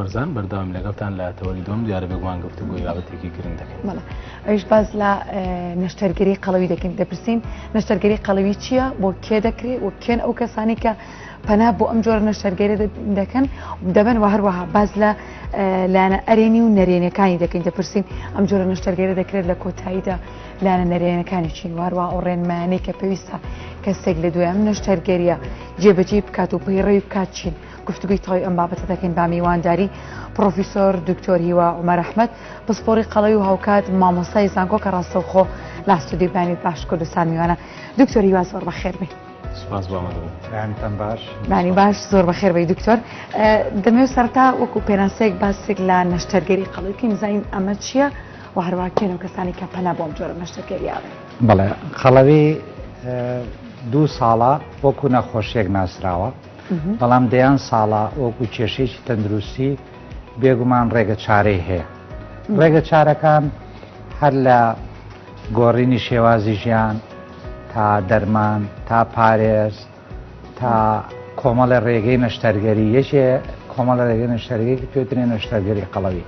بەرزان بەردەوام لەگەڵتان لە تەوەری دوم دیارە بێگومان گفتوگۆی بابەتێکی گرنگ دەکەین. بەڵێ ئەویش باز لە نەشتەرگەری قەڵەوی دەکەین. دەپرسین نەشتەرگەری قەڵەوی چییە، بۆ کێ دەکرێت و کێن ئەو کەسانی کە پەنا بۆ ئەم جۆرە نەشتەرگەری دەکەن دەبن و هەروەها باز لە لانە ئەرێنی و نەرێنەکانی دەکەین. دەپرسین ئەم جۆرە نەشتەرگەری دەکرێت لە کۆتاییدا لانە نەرێنەکانی چین، وارووا ئەو ڕێنمایانەی کە پێویستە کەسێک لە دوای ئەم نەشتەرگەریە جێبەجێ بکات و پەیڕەوی بکات چین. گفتگوی تەواوی ئەم بابەتە دەکەین با میوانداری پرۆفیسۆر دکتۆر هیوا عومەر ئەحمەد پسپۆڕی قەڵەوی و هاوکات مامۆستای زانکۆ کە ڕاستەوخۆ لە ئەستودیۆی بانی باش کوردستان میوانە. دکتۆر هیوا زۆر بەخێر بێ. سپاس بۆ ئامادەبوونتان. باش بانی باش زۆر بەخێر بێ دکتۆر. دەمەوێت سەرەتا وەکو پێناسەیەک باسێک لە نەشتەرگەری قەڵەوی بکەین بزانین ئەمە چییە و هەروەها کێنەوە کەسانی کە پەنا بۆ ئەم جۆرە نەشتەرگەریە بن. بەڵێ قەڵەوی 2 ساڵە وەکو نەخۆشیێک ناسراوە، بەڵام دەیان ساڵە وەکو کێشەیەکی تەندروستی بێگومان ڕێگە چارەی هەیە. ڕێگە چارەکان هەر لە گۆڕینی شێوازی ژیان تا دەرمان تا پارێز تا کۆمەڵە ڕێگەی نەشتەرگەری یەکێ کۆمەڵە ڕێگەی نەشتەرگەری پێوترێ نەشتەرگەری قەڵەوی.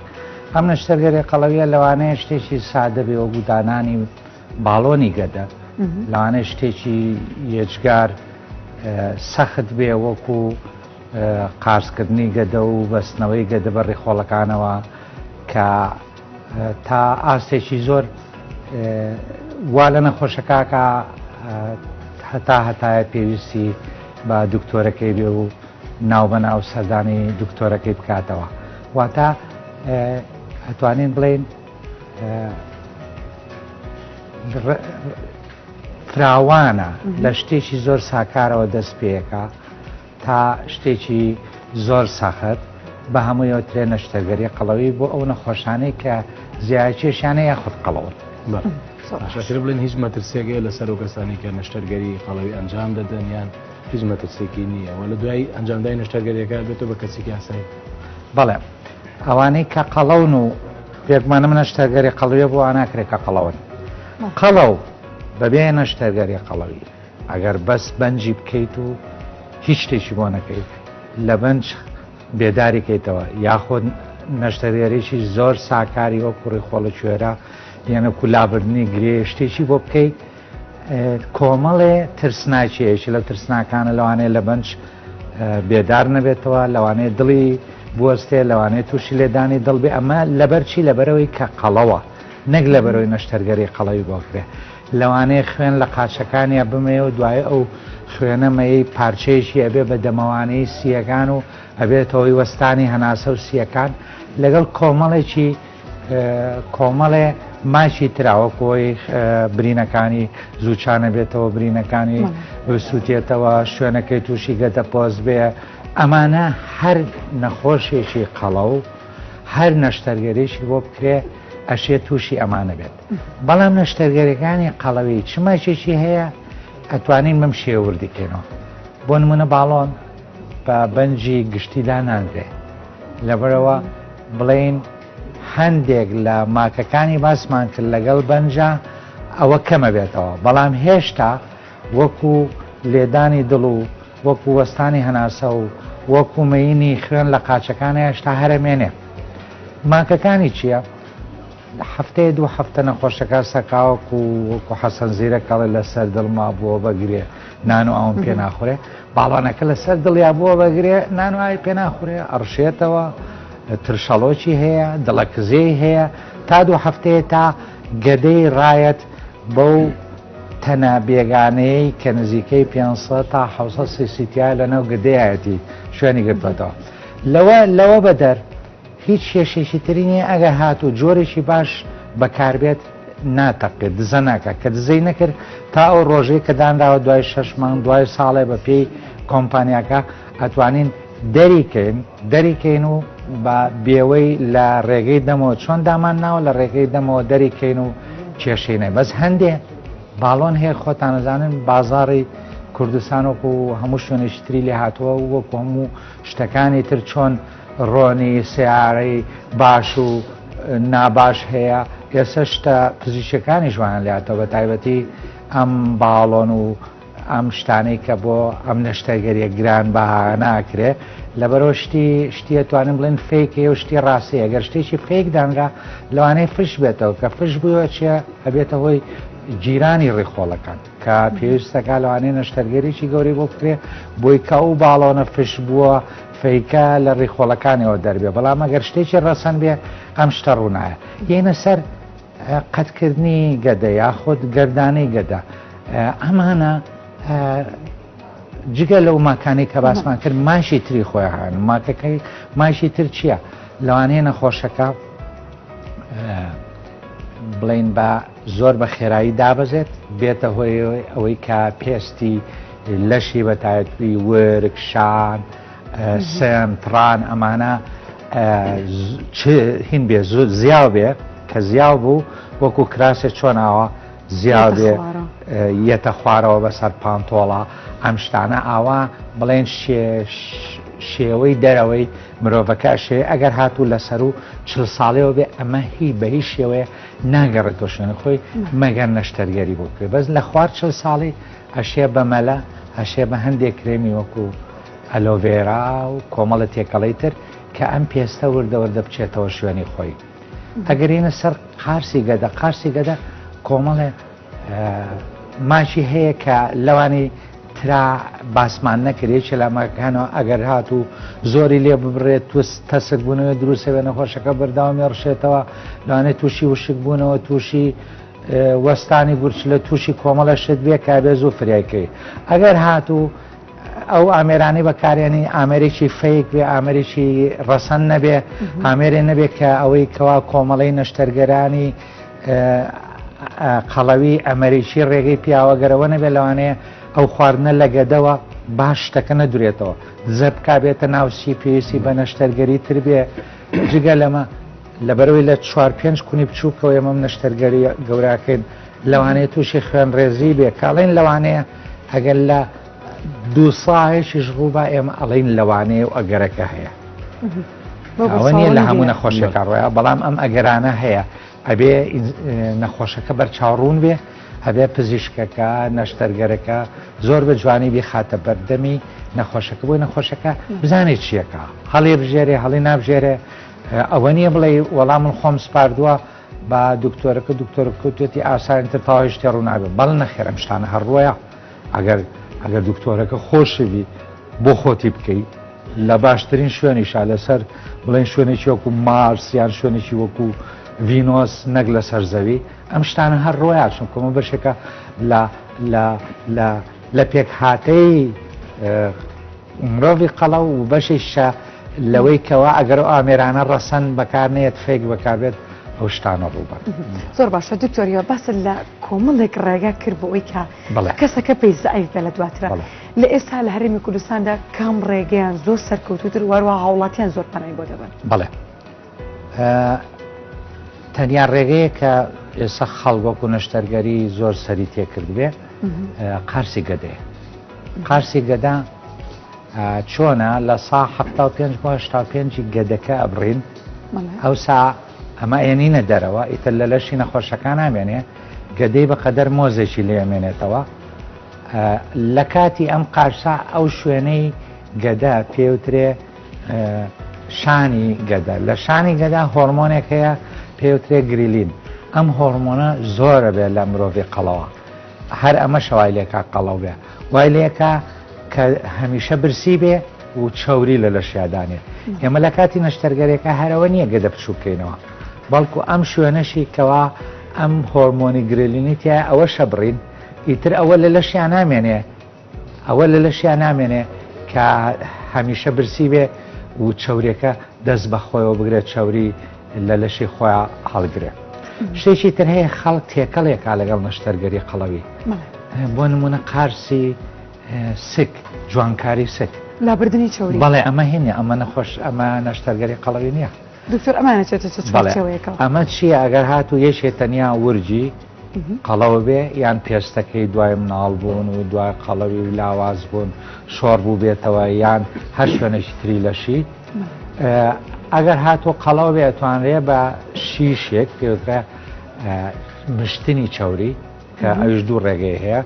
ئەم نەشتەرگەری قەڵەویە لەوانەیە شتێکی سادە بێ وەکو دانانی باڵۆنی گەدە، لەوانەیە شتێکی یەجگار سەخت بێ وەکو قارسکردنی گەدە و بەستنەوەی گەدە بە ڕێخۆڵەکانەوە کە تا ئاستێکی زۆر وا لە نەخۆشەکەکە هەتایە پێویستی بە دکتۆرەکەی بێ و ناو سەردانی دکتۆرەکەی بکاتەوە. واتە ئەتوانین بڵێن فراوانە لە شتێکی زۆر ساکارەوە دەست پێەکە تا شتێکی زۆر سەخت بە هەموویەوە ترێ نەشتەرگەری قەڵەوی بۆ ئەو نەخۆشانەی کە زیایکێشیانە یاخود قەڵەون. شیر بڵێن هیچ مەترسێکی لەسەر و کەسانی کە نەشتەرگەری قەڵەوی ئەنجام دەدەن یان هیچ مەترسێکی نییە و لە دوای ئەنجامدای نەشتەرگەریەکە بێتەوە بە کەسێکی ئاسایی. بەڵێ ئەوانەی کە قەڵەون و پێکمانە نەشتەرگەری قەڵەویە بۆ ناکرێت کە قەڵەون. قەڵەو بەبێ نەشتەرگەری قەڵەوی ئەگەر بەس بەنجی بکەیت و هیچ شتێکی بۆ نەکەیت لە بەنج بێداریکەیتەوە یاخۆ نەشتەرگەریی زۆر ساکاری وە کوڕی خۆڵە کوێرە یانە کولابردنی گرێ شتێکی بۆ بکەیت کۆمەڵێ ترسناکیەیەکی لە ترسناکانە لەوانەیە لە بەنج بێدار نەبێتەوە، لەوانەیە دڵی بوەستێ، لەوانەیە تووشی لێدانی دڵ بێ. ئەمە لەبەرچی لەبەرەوەی کە قەڵەوە نەک لەبەرەوەی نەشتەرگەری قەڵەوی بۆکرێ. لەوانەیە خوێن لە قاچەکانیە بمێ و دوای ئەو خوێنەمەی پارچەیەشی ئەبێ بە دەمەوانەی سیەکان و ئەبێتەوەی وەستانی هەناسە و سیەکان لەگەڵ کۆمەڵێکی کۆمەڵێ ماچی تراوەکۆی برینەکانی زووچانە بێتەوە، برینەکانی سووتێتەوە، شوێنەکەی تووشی گەدە پۆز بێ. ئەمانە هەر نەخۆشێکی قەڵە و هەر نەشتەرگەریشی بۆ بکرێ ئەشێ تووشی ئەمانە بێت. بەڵام نەشتەرگەریەکانی قەڵەوی چماچێکی هەیە ئەتوانین بەم شێوەردیکەینەوە. بۆ نمونە باڵۆن بە بەنجی گشتیدا نانرێ، لەبەرەوە بڵێن هەندێک لە ماکەکانی باسمان کرد لەگەڵ بەنجە ئەوە کەمە بێتەوە، بەڵام هێشتا وەکو لێدانی دڵ و وەکو وەستانی هەناسە و وەکو مەینی خوێن لە قاچەکانە هێشتا هەرەمێنێ. ماکەکانی چییە؟ هەفتەیە 2 هەفتە نەخۆشەکە سەکاوەکو وەکو حەسەن زیرەکەڵێ لەسەر دڵما بووە بەگرێ نان و ئەوم پێ ناخورێ، باڵانەکە لەسەر دڵیا بووە بەگرێ نان و ئای پێ ناخورێ، ئەڕشێتەوە، ترشەڵۆکی هەیە، دڵەکزەی هەیە، تا 2 هەفتەیە تا گەدەی ڕایەت بەو تەنە بێگانەیە کە نزیکەی 500 تا 700 سیسیتیا لەنەو گدەیەتی شوێنی گرتوێتەوە. لەوە بەدەر هیچ کێشێکی ترینی ئەگە هات و جۆرێکی باش بەکاربێت ناتەقێت، دزە ناکە کە دزەی نەکرد تا ئەو ڕۆژەی کە دانراوە دوای 6 مانگ دوای ساڵێ بە پێی کۆمپانیاکە ئەتوانین دەریکەین و بە بێوەی لە ڕێگەی دەمەوە چۆن دامان ناوە لە ڕێگەی دەمەوە دەریکەین و کێشەینە. بەس هەندێ باڵۆن هەیە خۆتانەزانن بازاڕی کوردستان وەکو هەموو شوێنێکی تری لێ هاتووە و وەکو هەموو شتەکانی تر چۆن ڕۆنی سیارەی باش و ناباش هەیە، ئێستا شتە پزیشکەکانی ژوانە لاتەوە بە تایبەتی ئەم باڵۆن و ئەم شتانەی کە بۆ ئەم نەشتەرگەریە گران بەها ناکرێ لەبەرەوە شتی توانین بڵێن فێکێ و شتی ڕاستەیە ئەگەر شتێکی فێک دانرا لەوانەیە فش بێتەوە کە فش بووە چیە ئەبێتە هۆی جیرانی ڕێخۆڵەکان کە پێویستەکە لەوانەیە نەشتەرگەریی گەوری بۆ بکرێ بۆی کە ئەو باڵۆنە فش بووە فەیکە لە ڕێخۆڵەکانیەوە دەربێ بەڵام ئەگەر شتێکی ڕەسەن بێ ئەم شتە ڕوونایە یەنە سەر قەتکردنی گەدە یاخود گەردانەی گەدا ئەمانە جگە لەو ماکانی کە باسمان کرد ماشی تری خۆیان هەن ماکەکەی ماشی تر چییە لەوانەیە نەخۆشەکە بڵین بە زۆر بە خێرایی دابەزێت بێتە هۆی ئەوەی کە پێستی لەشی بەتایەتی ورک شان سێن تران ئەمانە هین بێ زیاو بێ کە زیاو بوو وەکو کراسێ چۆناوە زیاو بێ یەتە خوارەوە بەسەر پانتۆڵە ئەم شتانە ئاوا بڵێن شێوەی دەرەوەی مرۆڤەکە شێ ئەگەر هاتوو لەسەر و 40 ساڵەوە بێ ئەمە هی بە هیچ شێوەیە ناگەڕێتەوە شوێنە خۆی مەگەر نەشتەرگەری بۆ بکرێ بەس لە خوار 40 ساڵی ئەشێ بە مەلە ئەشێ بە هەندێک کرێمی وەکو ئەلۆڤێرا و کۆمەڵە تێکەڵی تر کە ئەم پێستە وردەوەردە بچێتەوە شوێنی خۆی ئەگەرینە سەر قارسی گەدە کۆمەڵێ ماشی هەیە کە لەوانی ترا باسمان نەکرێت لە ماکانەوە ئەگەر هات و زۆری لێ ببڕێت توست تەسک بوونەوە دروستەوێ نەخۆشەکە بەرداوامی ڕشێتەوە لەوانێت تووشی وشک بوونەوە تووشی وەستانی گورچ لە تووشی کۆمەڵە شت بێ کابێ زوو فریایکەی ئەگەر هات و ئەو ئامێرانی بەکارێنی ئامێرێکی فەیک بێ ئامێرێکی ڕەسەن نەبێ ئامێرێ نەبێ کە ئەوەی کەوا کۆمەڵەی نەشتەرگەرانی قەڵەوی ئەمریکی ڕێگەی پیاوەگەرەوە نەبێ لەوانەیە ئەو خواردنە لە گەدەوە باش شتەکە نەدورێتەوە زەبکا بێتە ناوسی پێویستی بە نەشتەرگەری تر بێ جگە لەمە لەبەرەوەی لە 4-5 کونی بچووکەوە ئێمەم نەشتەرگەری گەوراکەین لەوانەیە تووشی خوێن ڕێزی بێ کاڵێن لەوانەیە ئەگەر لە 2 ساڵێکیش ڕووبا ئێمە ئەڵین لەوانەیە و ئەگەرەکە هەیە ئەوە نیە لە هەموو نەخۆشیەکە ڕۆیە بەڵام ئەم ئەگەرانە هەیە ئەبێ نەخۆشەکە بەرچاوڕوون بێ هەبێ پزیشکەکە نەشتەرگەرەکە زۆر بە جوانی بێ خاتە بەردەمی نەخۆشەکە بۆی نەخۆشەکە بزانێت چیەکە هەڵێ بژێرێ هەڵی نابژێرێ ئەوە نییە بڵێ وەڵام من خۆم سپاردووە بە دکتۆرەکە دکتۆرەکەوتێتی ئاسانتر تاوای شتێ ڕوو نابێت بەڵ نەخێرم شتانە هەڕۆیە ئەگەر دکتۆرەکە خۆشەوی بۆ خۆتی بکەیت لە باشترین شوێنیشا لەسەر بڵێن شوێنێکی وەکو مارسیان شوێنێکی وەکو ڤینۆس نەک لە سەرزەوی ئەم شتانە هەر ڕۆیان چون کۆمە بەشێکە لە پێک هاتەی مرۆڤی قەڵە و بەشێکشە لەوەی کەوا ئەگەر ئامێرانە ڕەسەن بەکارنێت فێک بەکاربێت ئەو شتانە ڕووبەر زۆر باشە دکتۆریە باسە لە کۆمەڵێک ڕێگا کرد بۆ ئەوی کە کەسەکە پێی زەعیف بێ لە دواترە لە ئێستا لە هەرێمی کوردستاندا کام ڕێگەیان زۆر سەرکەوتوتر وەروە هاوڵاتیان زۆر پەنای بۆ دەبن بەڵێ تەنیا ڕێگەیە کە ئێستا خەڵگۆک و نەشتەرگەری زۆر سەری تێکرد بێ قارسی گەدەیە قارسی گەدا چۆنە لە سا 75 بۆ 85 گەدەکە ئەبڕین ئەو سا ئەمە ئێنینە دەرەوە ئیتر لە لەشی نەخۆشەکان نامێنێ گەدەی بەقەدەر مۆزێکی لێمێنێتەوە لە کاتی ئەم قارسا ئەو شوێنەی گەدا پێوترێ شانی گەدە لە شانی گەدا هۆرمۆنێک هەیە پێوترێ گریلین ئەم هۆرمۆنە زۆرە بێ لە مرۆڤی قەڵەوە هەر ئەمە شەوای لێکا قەڵەو بێ وای لێکە کە هەمیشە برسی بێ و چاوری لە لەشیادانێ ئێمە لە کاتی نەشتەرگەرێکە هەرەوە نییە گەدە بچوو بکەینەوە بەڵکو ئەم شوێنەشی کەوا ئەم هۆرمۆنی گرێلینیتە ئەوە شەبڕین ئیتر ئەوە لە لەشیان نامێنێ ئەوە لە لەشیان نامێنێ کە هەمیشە برسی بێ و چاوریەکە دەست بە خۆیەوە بگرێت چاوری لە لەشی خۆیان هەڵگرێت شتێکی تر هەیە خەڵک تێکەڵێکا لەگەڵ نەشتەرگەری قەڵەوی بۆ نمونە قارسی سک جوانکاری سک لابردنی چاوری بەڵێ ئەمە هێنێ ئەمە نەخۆش ئەمە نەشتەرگەری قەڵەوی نییە دکتۆر ئەمانەچێتە چاوەیەکە ئەمە چییە ئەگەر هات و یەشێ تەنیا ورجی قەڵەوە بێ یان پێستەکەی دوای مناڵ بوون و دوای قەڵەوی و لاواز بوون شۆڕ بوو بێتەوە یان هەر شوێنێکی تری لەشی ئەگەر هاتۆ قەڵەوە بێ ئەتوانرێ بە شیشێک پێوترە مشتنی چاوری کە ئەوش دوو ڕێگەی هەیە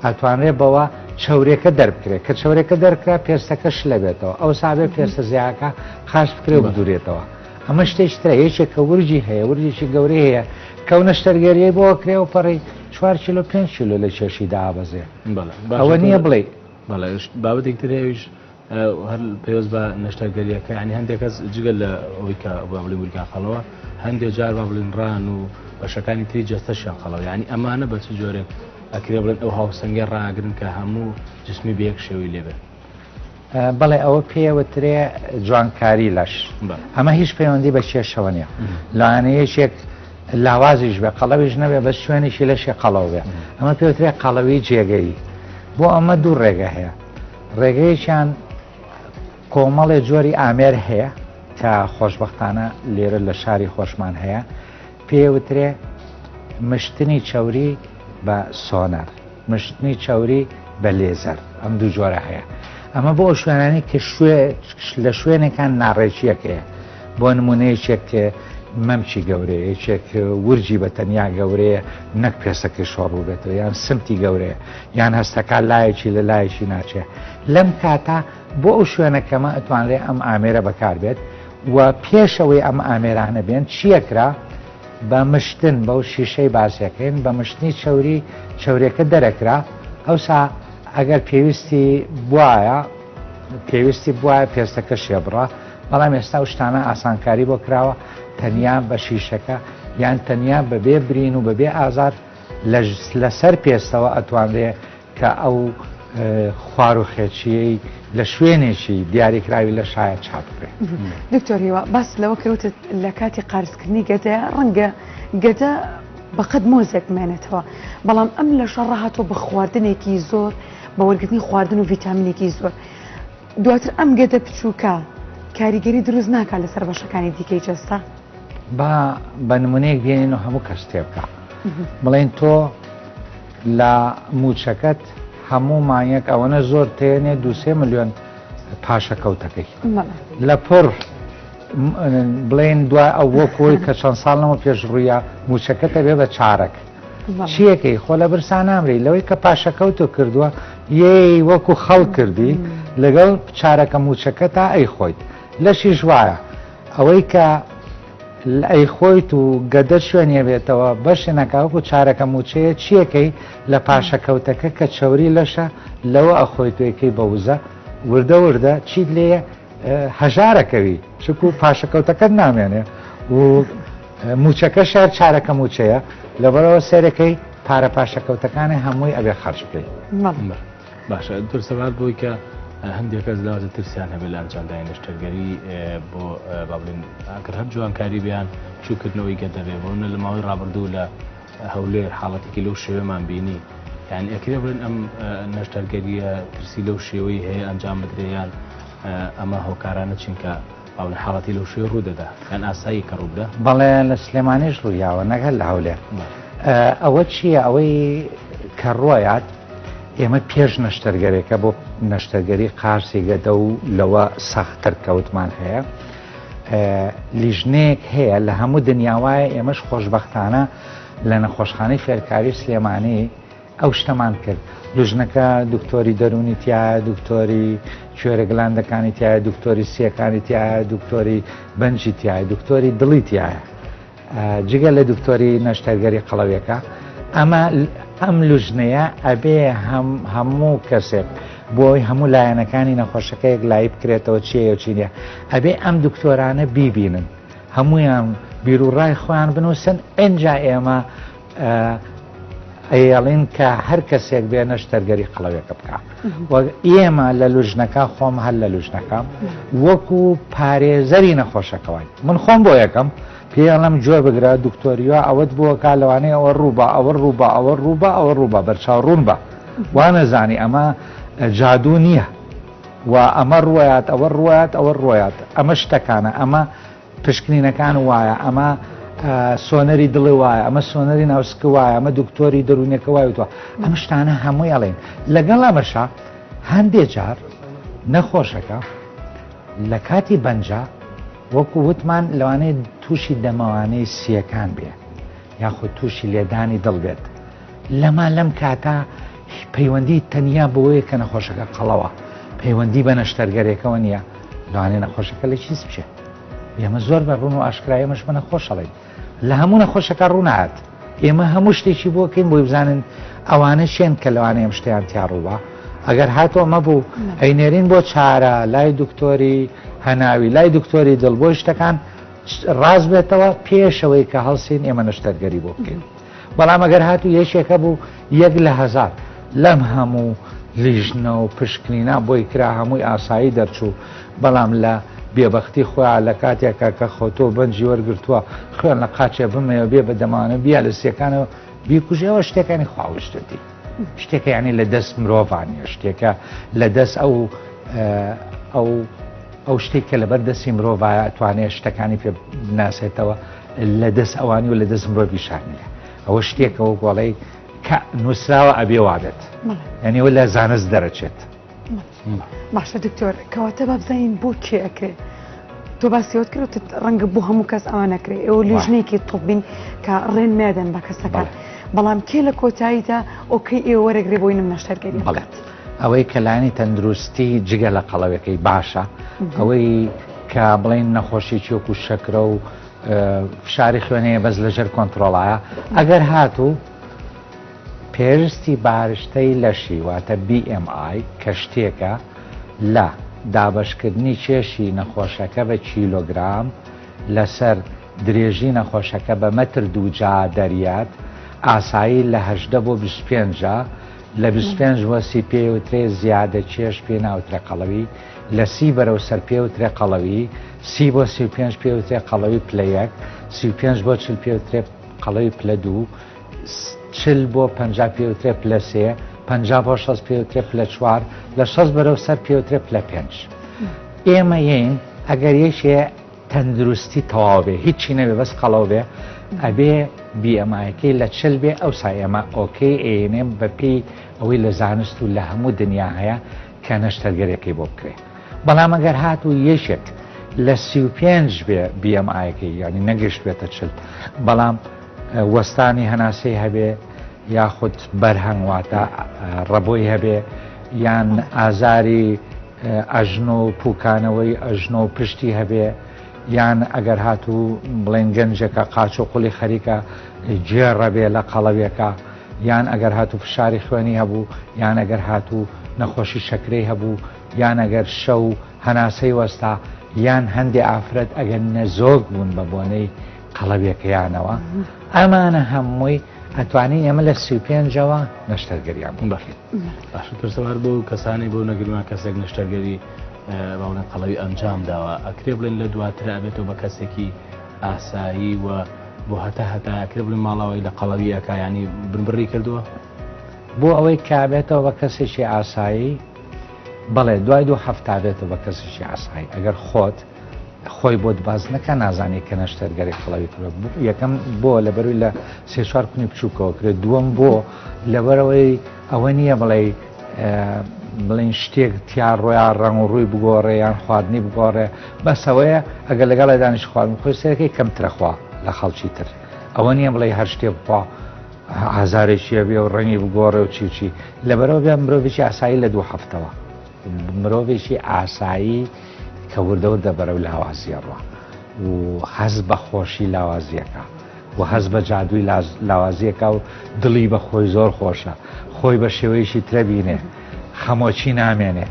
ئەتوانرێ بەوە چاورێکە دەربکرێت کە چاورێکە دەرکرا پێستەکەش لەبێتەوە ئەو سابێ پێستە زیاکە خاش بکرێ بدورێتەوە ئەمە شتێک ترە یەکێک کە ورجی هەیە ورجێکی گەورەی هەیە کەونە شتەرگەریەی بۆ کرێ و پەڕی 4 کیلۆ 5 کیلۆ لە کێشی دابەزێ ئەوە نییە بڵێ بابەتێکتر هەیەش هەر پێوەست بە نەشتەرگەریەکە ینی هەندێک کەس جگە لە ئەوەی کە بڵێ ورگان خەڵەوە هەندێک جار با بڵێن ڕان و بەشەکانی تری جەستەشیان خەڵەوە ینی ئەمانە بە چ جۆرێک ئەکرێ بڵێن ئەو هاوسەنگە ڕاگرن کە هەموو جسمی بەیەک شێوەی لێبێت بەڵێ ئەوە پێوەترێ جوانکاری لەش ئەمە هیچ پەیوەندی بە کێشەوە نییە لاوانەیەکێک لاوازیش بێ قەڵەویش نەبێ بە شوێنیشی لەشی قەڵەو بێ ئەمە پێوترێ قەڵەوی جێگەی بۆ ئەمە دوو ڕێگە هەیە ڕێگەیەکیان کۆمەڵێ جۆری ئامێر هەیە کە خۆشببختانە لێرە لە شاری خۆشمان هەیە پێوترێ مشتنی چاوری بە سۆنەر مشتنی چاوری بە لێزەر ئەم دوو جۆرە هەیە ئەمە بۆ شوێنانی کە لە شوێنێکان ناڕێکیەکەیە بۆ نمونەیەکێک مەمچی گەورەیە یەکێک ورجی بە تەنیا گەورەیە نەک پێسەکەی شۆڕوو بێتەوە یان سمتی گەورەیە یان هەستەکان لایەکی لە لایەکی ناچێ لەم کاتە بۆ ئەو شوێنەکەمە ئەتوانرێ ئەم ئامێرە بەکار بێت و پێشەوەی ئەم ئامێرانە بێن چیەکرا بە مشتن بەو شیشەی باسیەکەین بە مشتنی چاوری چاورێکە دەرەکرا ئەوسا ئەگەر پێویستی بواە پێستەکە شێبڕە بەڵام ئێستا شتانە ئاسانکاری بۆ کراوە تەنیا بە شیشەکە یان تەنیا بەبێ برین و بەبێ ئازار لەسەر پێستەوە ئەتوانرێ کە ئەو خوار و خێچیەی لە شوێنێکی دیاریکراوی لە شایە چاپ بێ. دکتۆر هیوا باس لەوە کەوتت لە کاتی قارسکردنی گەدەیە ڕەنگە گەدە بەقەت مۆزێک مێنێتەوە بەڵام ئەم لە شەڕ هاتۆ بە خواردنێکی زۆر بە وەرگرتنی خواردن و ڤیتامینێکی زۆر دواتر ئەم گەدە بچووکە کاریگەری دروست ناکات لەسەر بەشەکانی دیکەی جەستا بە نمونەیەک بێنین و هەموو کەس تێ بکە بڵێن تۆ لە موچەکەت هەموو مانیەک ئەوەنە زۆر تێنێ 2-3 ملیۆن پاشەکەوتەکەی لە پڕ بڵێن دوای ئەو وەکۆی کە چەند ساڵەوە پێش ڕوویە موچەکەتە بێ بە چارەک چیەکەی خۆ لە برسان نامری لەوەی کە پاشەکەوتۆ کردووە یەی وەکو خەڵ کردی لەگەڵ چارەکە موچەکە تا ئەی خۆیت لەشی ژوایە ئەوەی کە ئەی خۆیت و گەدە شوێنێ بێتەوە بەشی نەکاوەکو چارەکە موچەیە چیەکەی لە پاشەکەوتەکە کە چاوری لەشە لەوە ئەخۆیتوەکەی بە وزە وردە وردە چیت لێە هەژارەکەوی چکو پاشەکەوتەکەت نامێنێ و موچەکە شار چارەکە موچەیە لەبەرەوە سەرەکەی پارە پاشەکەوتەکانی هەمووی ئەبێ خەرج بکەیت. باشە دورسەبات بۆی کە هەندێک کەس لاوازە ترسیان هەبێت لە ئەنجامدانی نەشتەرگەری بۆ بابلین ئەگەر هەر جوانکاری بیان چووکردنەوەی گەدەبێ بۆنە لە ماوەی ڕابردوو لە هەولێر حاڵەتێکی لەو شێوەمان بینی یعنی ئەکرێ بڵێن ئەم نەشتەرگەریە ترسی لەو شێوەی هەیە ئەنجام بدرێیان ئەمە هۆکارانە چینکە باڵێ حاڵەتی لەو شوێ ڕوودەدا یان ئاسایی کە ڕوودا بەڵێ لە سلێمانیش ڕوویاوە نەگەل لە هەولێر ئەوە چییە ئەوەی کە ڕۆیات ئێمە پێش نەشتەرگەرێکە بۆ نەشتەرگەری قارسی گەدە و لەوە سەختتر کەوتمان هەیە لیژنەیەک هەیە لە هەموو دنیاوایە ئێمەش خۆشببختانە لە نەخۆشخانەی فێرکاری سلێمانی ئەو شتەمان کرد لیژنەکە دکتۆری دەرونی تایە دکتۆری کوێرە گلاندەکانی تایە دکتۆری سیەکانی تایە دکتۆری بەنجی تایە دکتۆری دڵی تایە جگە لە دکتۆری نەشتەرگەری قەڵەویەکە ئەم لوژنەیە ئەبێ هەموو کەسێک بۆی هەموو لایەنەکانی نەخۆشەکەیەک لای بکرێتەوە چیە چینە ئەبێ ئەم دکتۆرانە بیبینن هەمویان بیرروڕای خۆیان بنووسن ئەنجا ئێمە ئەڵین کە هەر کەسێک بێ نەشتەرگەری قەڵەوێکە بکە ئێمە لە لوژنەکە خۆم هەر لە لوژنەکەم وەکو پارێزەری نەخۆشەکەوای من خۆم بۆ یەکەم پێڵم گوێ بگرە دکتۆریوە ئەوەت بووە کا لەوانەیە ئەوە ڕووبە ئەوە ڕووبە ئەوە ڕووبە ئەوە ڕووبە بەرچاوڕوون بە وانەزانی ئەمە جادوو نییە و ئەمە ڕوایات ئەوە ڕوایات ئەوە ڕوایات ئەمە شتەکانە ئەمە پشکنینەکان وایە ئەمە سۆنەری دڵی وایە ئەمە سۆنەری ناوسکە وایە ئەمە دکتۆری دەرونیەکە وایەوە ئەم شتانە هەمووی ئەڵێن لەگەڵ ئەمەشە هەندێک جار نەخۆشەکە لە کاتی بەنجا وەکو وتمان لەوانەیە تووشی دەمەوانەی سیەکان بێ یاخود تووشی لێدانی دڵ بێت لەما لەم کاتە پەیوەندی تەنیا بۆیە کە نەخۆشەکە قەڵەوە پەیوەندی بە نەشتەرگەرێکەوە نییە لەوانێ نەخۆشەکە لە چیز بچێ ئێمە زۆر بەڕون و ئاشکرایەمەش بە نەخۆشەڵێن لە هەموو نەخۆشەکە ڕوونات ئێمە هەموو شتێکی بۆکەین بۆی بزانن ئەوانە شێن کە لەوانە ئەم شتیان تیاڕووە ئەگەر هاتۆ مەبوو ئەینێرین بۆ چارە لای دکتۆری هەناوی لای دکتۆری دڵ بۆ شتەکان ڕاز بێتەوە پێشەوەی کە هەڵسین ئێمە نەشتەرگەری بۆ بکەین بەڵام ئەگەر هاتوو یەکێکە بوو 1 لە 1000 لەم هەموو لیژنە و پشکنینا بۆی کرا هەمووی ئاسایی دەرچوو بەڵام لە بێبەختی خۆیان لە کاتێکە کە خۆتۆ بەنجی وەرگرتووە خوێن لە قاچێ بمەوە بێ بەدەمانە بیا لە سیەکانەوە بیکوژەوە شتێکانی خواوشتردی شتێکە یعنی لە دەست مرۆڤانیە شتێکە لە دەست ئەو شتێککە لەبەر دەستی مرۆڤایە ئەتوانێت شتەکانی پێ بناسێتەوە لە دەست ئەوانی و لە دەست مرۆڤی شانیە ئەوە شتێکەوە گۆڵەی کە نووسراوە ئەبێ وابێت یعنیەوە لە زانست دەرەچێت باشە دکتۆر کەواتە با بزانین بۆ کێ ئەکرێت تۆ باسیەوەت کرد ڕەنگە بۆ هەموو کەس ئەوان نەکرێت ئەوە لیژنێکی تۆبین کە ڕێن مێدەن بە کەسەکان بەڵام کێ لە کۆتاییدا ئۆکەی ئێوە وەرەگرێ بۆی نم نەشتەرگەری بڵێت ئەوەی کەلانی تەندروستی جگە لە قەڵەوەکەی باشە ئەوەی کە بڵین نەخۆشی وەکو شەکرە و فشاری خوێنەیە بەس لەژێر کۆنتترۆڵایە ئەگەر هاتوو پێویستی بارشتەی لەشی واتە BMI کە شتێکە لە دابشکردنی کێشی نەخۆشەکە بە کیلۆگرام لەسەر درێژی نەخۆشەکە بە مەتر دووجا دەریات ئاسایی لە 18 بۆ 25 لە 25 وەسی پێوترێ زیادە کێش پێ ناوترێ قەڵەوی لە 30 بەرەو سەر پێوترێ قەڵەوی 30 بۆ 35 پێوترێ قەڵەوی پلەیەک 35 بۆ 40 پێوترێ قەڵەوی پلە دوو 40 بۆ 50 پێوترێ پلە سێ 50 بۆ 6 پێوترێ پلە چوار لە 6 بەرەو سەر پێوترێ پلە 5 ئێمە یین ئەگەر یەکێ تەندروستی تەواو بێ هیچی نەبێ بەس قەڵەو بێ ئەبێ BMI-کەی لە 40 بێ ئەو ئێمە ئۆکەی ئێنێم بەپێی ئەوەی لە زانست و لە هەموو دنیا هەیە کە نەشتەرگەرێکی بۆ بکرێت بەڵام ئەگەر هاتوو یەکێک لە 35 بێ BMI-کەی ینی نەگەشت بێتە 40 بەڵام وەستانی هەناسەی هەبێ یاخود بەرهەنگ واتە ڕەبۆی هەبێ یان ئازاری ئەژن و پوکانەوەی ئەژن و پشتی هەبێ یان ئەگەر هاتوو بڵێن گەنجەکە قاچ و قوڵی خەریکە جێڕەبێ لە قەڵەوێکە یان ئەگەر هاتوو فشاری خوێنی هەبوو یان ئەگەر هاتوو نەخۆشی شەکرەی هەبوو یان ئەگەر شەو هەناسەی وەستا یان هەندێ ئافرەت ئەگەر نەزۆک بوون بە بۆنەی قەڵەوێکەیانەوە ئەمانە هەمووی ئەتوانین ئێمە لە 35ەوە نەشتەرگەریان بخێت باش پرسەوار بۆ کەسانی بۆ نەگرمان کەسێک نەشتەرگەری باڵێن قەڵەوی ئەنجام داوە ئەکرێ بڵێن لە دواتر ئەبێتەوە بە کەسێکی ئاسایی و بۆ هەتا ئەکرێ بڵێن ماڵاوی لە قەڵەوی ئەکا ینی بنبڕی کردووە بۆ ئەوەی کابێتەوە بە کەسێکی ئاسایی بەڵێ دوای 2 هەفتە بێتەوە بە کەسێکی ئاسایی ئەگەر خۆی بۆ باز نەکە نازانی کە نەشتەرگەری قەڵەوی کرد یەکەم بۆ لەبەروی لە 3-4 کونی بچووکەوە کرێت دووەم بۆ لەبەرەوەی ئەوە نییە بڵێن شتێک تیار ڕۆیان ڕەنگ و ڕووی بگۆڕێ یان خواردنی بگۆڕێ بەسەوەیە ئەگەر لەگەڵ دانیش خواردن خۆی سەرەکەی کەمترەخوا لە خەڵکی تر ئەوە نییە بڵێ هەر شتێ بخوا هازارێکیە بێ و ڕەنگی بگۆڕێ و چیچی لەبەرەوە بێ مرۆڤێکی ئاسایی لە 2 هەفتەوە مرۆڤێکی ئاسایی کە وردەوردە بەرەو لاوازیە ڕوە و حەز بە خۆشی لاوازیەکە و حەز بە جادووی لاوازیەکە و دڵی بە خۆی زۆر خۆشە خۆی بە شێوەیەکی ترە بینێ خەمۆچی نامێنێ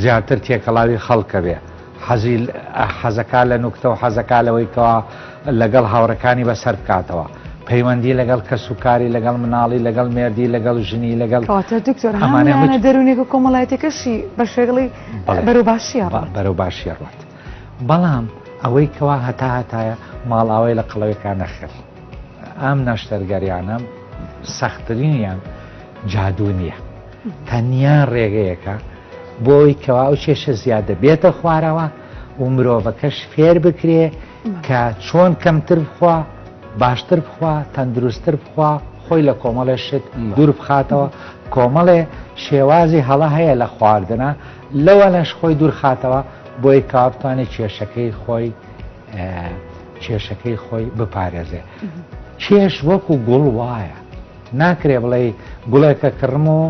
زیاتر تێکەڵاوی خەڵکە بێ حەزەکە لە نوکتە و حەزەکە لەوەیکەوە لەگەڵ هاوڕەکانی بەسەر بکاتەوە پەیوەندی لەگەڵ کەسوکاری لەگەڵ مناڵی لەگەڵ مێردی لەگەڵ ژنی لەگەڵ دکتۆر هەمانە دەرونێک و کۆمەڵایەتەکەشی بە شێگڵی بەرەو باشیە ڕات بەڵام ئەوەی کەوا هەتایە ماڵاوای لە قەڵەوەکان نەخر ئەم نەشتەرگەریانە سەختترینیان جادوو نییە تەنیا ڕێگەیەکە بۆی کەوا ئەو کێشە زیادە بێتە خوارەوە و مرۆڤەکەش فێر بکرێ کە چۆن کەمتر بخوا باشتر بخوا تەندروستتر بخوا خۆی لە کۆمەڵێ شت دوور بخاتەوە کۆمەڵێ شێوازی هەڵە هەیە لە خواردنە لەوە لەش خۆی دوور خاتەوە بۆی کاوتوانێت کێشەکەی خۆی بپارێزێ کێش وەکو گوڵ وایە ناکرێ بڵێ گوڵێکە کڕم و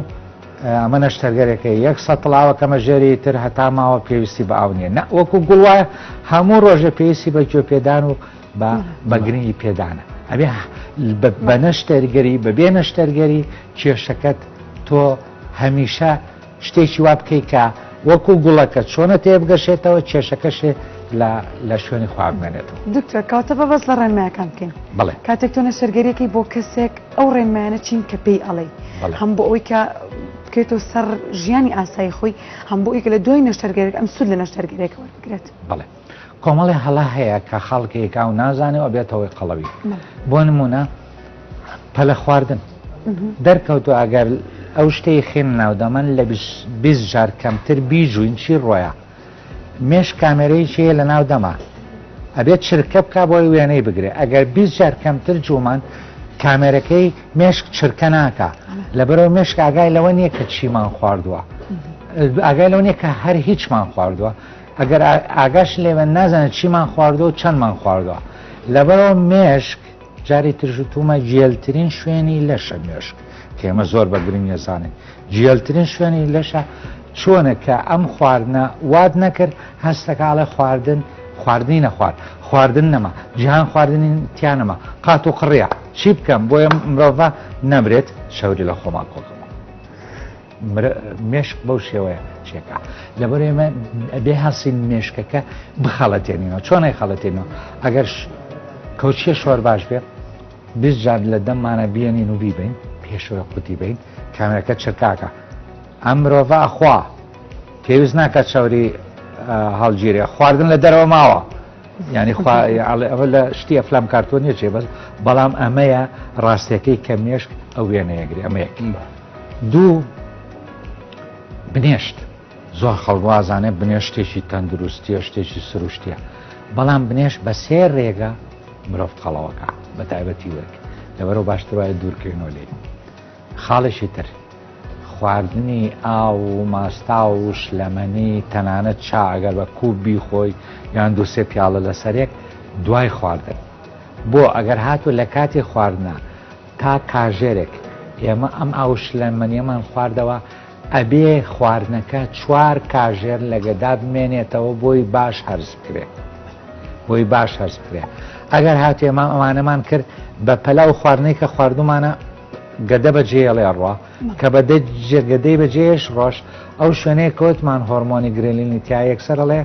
ئەمە نەشتەرگەرێکە یەک سەتڵاوە کەمەژێری تر هەتا ماوە پێویستی بە ئاو نییە وەکو گوڵواە هەموو ڕۆژە پێویستی بە گوێ پێدان و بە گرنگی پێدانە ئەبێ بە نەشتەرگەری بەبێ نەشتەرگەری کێشەکەت تۆ هەمیشە شتێکی وا بکەیت کە وەکو گوڵەکە چۆنە تێبگەشێتەوە کێشەکەشێ لە شوێنی خوابمێنێتەوە دکتۆر کاتە بە بەس لە ڕێنمایەکان بکەین بڵێ کاتێک تۆ نەشتەرگەریەکەی بۆ کەسێک ئەو ڕێنمایانە چین کە پێی ئەڵێ هەم بۆ ئەوی کە بکەیتەوە سەر ژیانی ئاسایی خۆی هەم بۆ ئەوی کە لە دوای نەشتەرگەرێک ئەم سود لە نەشتەرگەرێکە وەربگرێت بڵێ کۆمەڵی هەڵا هەیە کە خەڵکێکا و نازانێەوە بێتەوەی قەڵەوی بۆ نمونە پەلە خواردن دەرکەوتو ئەگەر ئەو شتەی خێن ناودەمەن لە 20 جار کەمتر بیژوین چی ڕۆیە مێش کامێرەیەکی لە ناو دەما ئەبێت چرکە بکە بۆی وێنەی بگرێت ئەگەر 20 جار کەمتر جومان کامێرەکەی مێشک چرکە ناکە لەبەرەوە مێشک ئاگای لەوە نییە کە چیمان خواردووە ئاگای لەو نییە کە هەر هیچمان خواردووە ئەگەر ئاگاش لێوە نازانێت چیمان خواردووە و چەندمان خواردووە لەبەرەوە مێشک جاری ترژوتومە جێلترین شوێنی لەشە مێشک کە ئێمە زۆر بە گرنگ نێزانین جێلترین شوێنی لەشە چۆنە کە ئەم خواردنە واد نەکرد هەستەکاڵە خواردنی نەخوارد خواردن نەما جیهان خواردنی تیانەما قات و قڕیا چی بکەم بۆیە مرۆڤ نەمرێت شەوری لە خۆمان کۆڵەوە مێشک بەو شێوەیە چێکە لەبەر ئێمە بێ هەسین مێشکەکە بخەڵەتێنینەوە چۆنەی خەڵەتێنەوە ئەگەر کەوچیە شۆر باش بێت 20 جار لە دەممانە بیێنین و بیبین پێشەوە قوتی بین کامێرەکە چرکاکە ئەم مرۆڤ ئەخوا پێویست ناکە چاوری هەڵگیرێ خواردن لە دەرەوە ماوە ینی ئەوە لە شتی ئەفلام کارتۆ نیە چێ بەس بەڵام ئەمەیە ڕاستیەکەی کە مێشک ئەو وێنەیەگری ئەمەیەک دوو بنێشت زۆر خەڵوازانێ بنێشتێکی تەندروستیە شتێکی سروشتیە بەڵام بنێشت بە سێ ڕێگە مرۆڤ قەڵەوەکە بە تایبەتی وەک لەبەرەوە باشتر وایە دوورکردنەوە لێ خاڵشی تر خواردنی ئاو و ماستا و شلەمەنی تەنانەت چا ئەگەر بە کوبی خۆی یان دووسێ پیاڵە لەسەرێک دوای خواردن بۆ ئەگەر هاتو لە کاتی خواردنە تا کاژێرێک ئێمە ئەم ئاو شلەمەنیەمان خواردەوە ئەبێ خواردنەکە 4 کاژێر لەگەدا بمێنێتەوە بۆی باش هەرز بکرێت بۆی باش هەرز بکرێت ئەگەر هاتو ئێمە ئەمانەمان کرد بە پەلا و خواردنەی کە خواردومانە گەدە بەجێڵێ ڕوا کە بەدە گەدەی بەجێش ڕۆژ ئەو شوێنەیە کۆتمان هۆرمۆنی گرێلینی تیا یەکسەرڵێ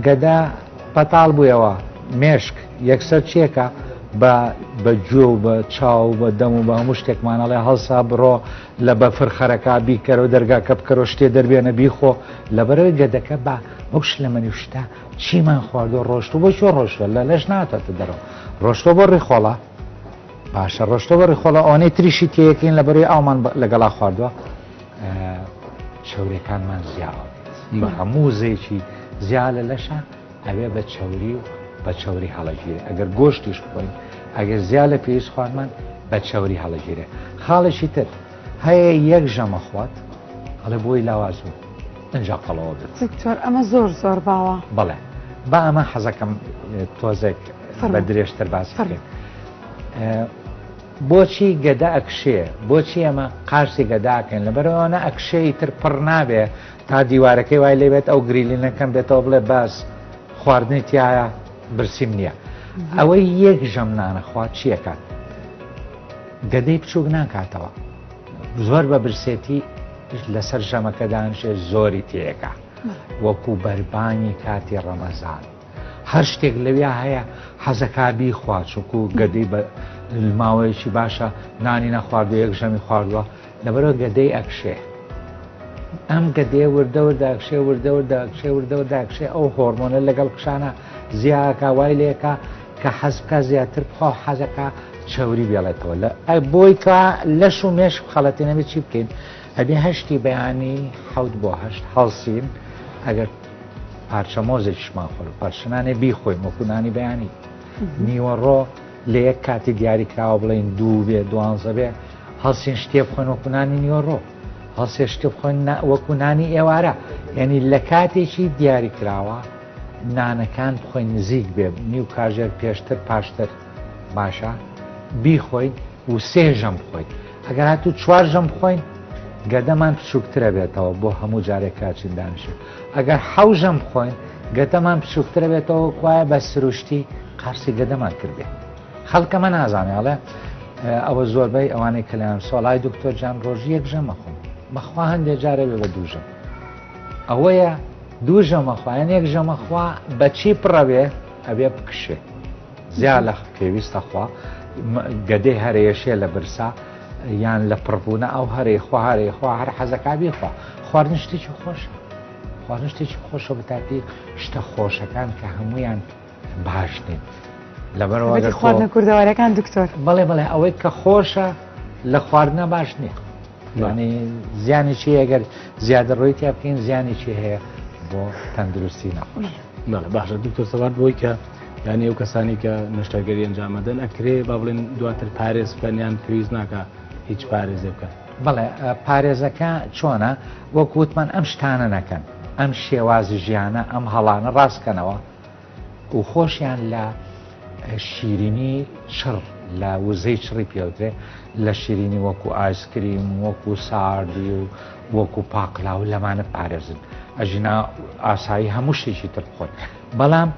گەدا پەتاڵ بوویەوە مێشک یەکسەر چێکە بە گوێ و بە چاو بە دەم و بە هەموو شتێکمانەڵێ هەڵسا بڕۆ لە بە فرخەرەکە بیکەرەوە دەرگاکە بکەرەوە شتێ دەربێنە بیخۆ لەبەرەوەی گەدەکە بە ئەو شلەمەنی شتا چیمان خواردۆ ڕۆشتو بۆ چۆ ڕۆشتوە لە لەش ناتەتە دەرەوە ڕۆشتۆ بۆ ڕێخۆڵە باشە ڕۆشتۆ بە ڕێخۆڵە ئەوانەی تریشی تەیەکەین لەبەرەوەی ئاومان لەگەڵا خواردووە چەورەکانمان زیاوە بە هەموو زەیکی زیا لە لەشە ئەوێ بە چەوری و بە چەوری هەڵەگیرێ ئەگەر گۆشتیش بخۆین ئەگەر زیا لە پێویست خواردمان بە چەوری هەڵەگیرێ خاڵشی تر هەیە یەک ژەمە خوات هەڵێ بۆی لاوازوو ئەنج قەڵەوە بێت دکتۆر ئەمە زۆر باوە بەڵێ با ئەمە حەزەکەم تۆزێک بە درێژتر باس بکەین بۆچی گەدا ئەکشێ بۆچی ئەمە قارسی گەداکەین لەبەرەوەنە ئەکشەی تر پڕ نابێ تا دیوارەکەی وای لێبێت ئەو گریلینەکەم بێتەوە بڵێ باس خواردنی تایە برسیم نییە ئەوەی یەک ژەمنانە خوات چیەکات گەدەی بچووک ناکاتەوە زۆر بە برسێتی لەسەر ژەمەکە دانشێ زۆری تێەکە وەکو بەربانی کاتی ڕەمەزان هەر شتێک لەوێ هەیە حەزەکبی خوا چووکو گەدەی بە ماوەیەکی باشە نانی نەخواردو یەک ژەمی خواردووە لەبەرەوە گەدەی ئەکشێ ئەم گەدێ وردەوردەکشێ ئەو هۆرمۆنە لەگەڵ قشانە زیاکە وای لێکە کە حەزبکە زیاتر بخوا حەزەکە چەوری بێڵێتەوە لە بۆی کە لەش و مێش خەڵەتێنەوێت چی بکەین ئەبێ هەشتی بەیانی 7 بۆ 8 هەڵسین ئەگەر پارچە مۆزێکیشمان خۆر پارچەنانێ بیخۆین وەکوونانی بەیانی نیوەڕۆ لە یەک کاتی دیاری کراوە بڵین 2 بێ 12 بێ هەڵسین شتێ بخۆین وەکوونانی نیوەڕۆ هەڵسێ شتێ بخۆین وەکوونانی ئێوارە یعنی لە کاتێکی دیاری کراوە نانەکان بخۆین نزیک بێ نیو کاژێر پێشتر پاشتر باشە بیخۆین و 3 ژەم بخۆین ئەگەر هاتوو 4 ژەم بخۆین گەدەمان بچووکترە بێتەوە بۆ هەموو جارێک کاچین دانیشت ئەگەر حەوژەم بخۆین گەدەمان بچووکترە بێتەوە کوایە بە سروشتی قارسی گەدەمان کردێت خەڵکەمە نازانێڵێ ئەوە زۆربەی ئەوانەی کەلیان سۆڵای دکتۆر جان ڕۆژی یەک ژەمە خۆم بەخوا هەندێک جارە بێ بە دووژەم ئەوەیە دوو ژەمەخوایان یەک ژەمەخوا بەچی پڕەوێ ئەبێ بکشێ زیاد لە پێویستە خوا گەدەی هەرەیەشێ لە برسا یان لە پڕبوونە ئەو هەرەیخوا هەرەیخوا هەر حەزەکبی خوا خواردن شتێکی خۆشە خواردن شتێکی خۆشە بەتاپی شتە خۆشەکان کە هەمویان باش نین لەبەرەوە خواردنە کوردەوارەکان دکتۆر بەڵێ بڵێ ئەوەی کە خۆشە لە خواردنە باش نییە ینی زیانێکی ئەگەر زیادە ڕۆی تیا بکەین زیانێکی هەیە بۆ تەندروستی نەخۆش باشە دکتۆر سەبات بۆی کە یانی ئەو کەسانی کە نەشتەرگەری ئەنجامەدەن ئەکرێ با بڵێن دواتر پارێز بکەنیان پێویست ناکە هیچ پارێزێ بکەن بڵێ پارێزەکە چۆنە وەکووتمان ئەم شتانە نەکەن ئەم شێوازی ژیانە ئەم هەڵانە ڕاستکەنەوە و خۆشیان لە شیرینی چڕ لە وزەی چڕی پێوترێ لە شیرینی وەکو ئایسکریم وەکو ساردی و وەکو پاقلا و لەمانە پارێزن ئەژینا ئاسایی هەموو شتێکی تر بخۆن بەڵام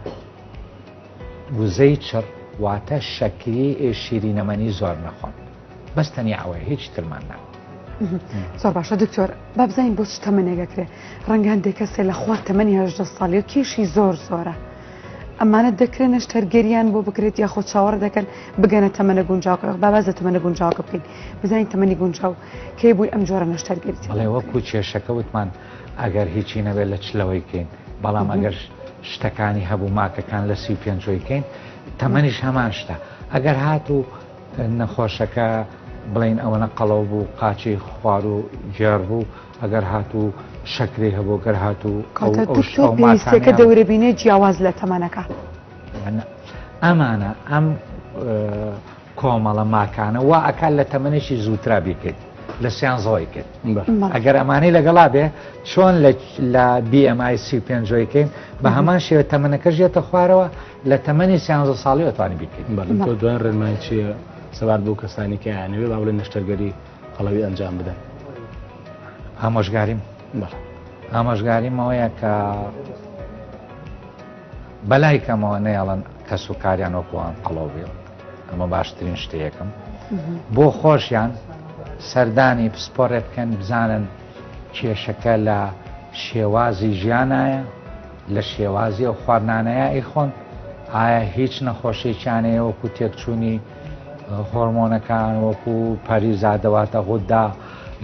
وزەی چڕ واتە شەکری شیرینەمەنی زۆر نەخۆن بەستەنی ئەوەیە هیچ ترمان نا زۆر باشە دکتۆر با بزانین بۆ چ تەمەنێگەکرێ ڕەنگە هەندێک کەسێ لە خوارد تەمەنی 18 ساڵی و کێشی زۆر زۆرە ئەمانە دەکرێت نەشتەرگەریان بۆ بکرێت یاخۆ چاوەڕ دەکەن بگەنە تەمەنە گونجاوکە بابازە تەمەنە گونجاوکە بکەین بزانین تەمەنی گونجاو کێ بووی ئەم جۆرە نەشتەرگەری بەڵێ وەکو کێشەکە وتمان ئەگەر هیچی نەبێت لە چلەوەی کەین بەڵام ئەگەر شتەکانی هەبوو ماکەکان لە 35کەین تەمەنیش هەمان شتە ئەگەر هاتوو نەخۆشەکە بڵین ئەوەنە قەڵەو بوو قاچی خوار و گێڕ بوو ئەگەر هاتوو شەکری هەبوو گەر هاتوو پێویستەکە دەورەبینێ جیاواز لە تەمەنەکە ئەمانە ئەم کۆمەڵە ماکانە وا ئەکات لە تەمەنێکی زووترا بیکرد لە سیانزەوەی کرد ئەگەر ئەمانەی لەگەڵا بێ چۆن لە BMI 35کەین بە هەمان شێوە تەمەنەکە ژێتە خوارەوە لە تەمەنی 13 ساڵی وتوانانی بیکرد تۆ دوای ڕێنمای چییە سەبات بۆ کەسانی کە یانەوێ با بڵێن نەشتەرگەری قەڵەوی ئەنجام بدەن ئامۆژگاریمەوەیە کە بەلایکەمەوە نێڵن کەس و کاریان وەکوان قەڵەو بێ ئەمە باشترین شتەیەکم بۆ خۆشیان سەردانی پسپۆڕێ بکەن بزانن کێشەکە لە شێوازی ژیانایە لە شێوازی ئەو خواردانەیە ئەیخۆن ئایا هیچ نەخۆشییانەیە وەکو تێکچوونی هۆرمۆنەکان وەکو پەریزادەواتە غودا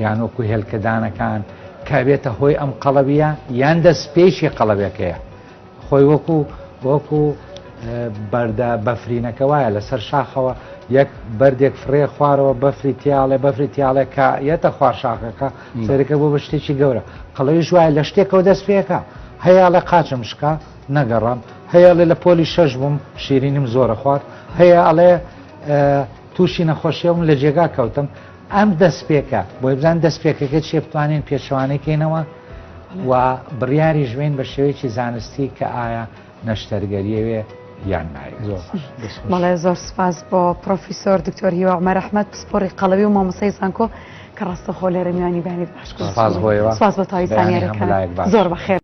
یان وەکو هێلکەدانەکان کە بێتە هۆی ئەم قەڵەبیە یان دەستپێشی قەڵەبەکەیە خۆی وەکو بەردە بەفرینەکە وایە لەسەر شاخەوە یەک بەردێک فرێ خوارەوە بەفری تیاڵێ کە یەتە خوار شاخەکە سەرەکە بۆ بە شتێکی گەورە قەڵەوی ژوایە لە شتێکەوە دەست پێەکە هەیە قاچم شکا نەگەڕام هەیە لە پۆلی شەش بووم شیرینیم زۆرە خوارد هەیە ئەڵێ تووشی نەخۆشیەوم لە جێگا کەوتم ئەم دەستپێکە بۆی بزان دەستپێکەکە چێ بتوانین پێچەوانەکەینەوە و بڕیاری ژوێن بە شێوەیەکی زانستی کە ئایا نەشتەرگەریەوێ یان نایە بەڵێ زۆر سپاس بۆ پرۆفیسۆر دکتۆر هیوا عومەر ئەحمەد پسپۆڕی قەڵەوی و مامۆستای زانکۆ کە ڕاستەخۆ لێرە میوانی بەیانی باشکۆ سپاس بۆ تاوی زانیاریەکان زۆر بەخێر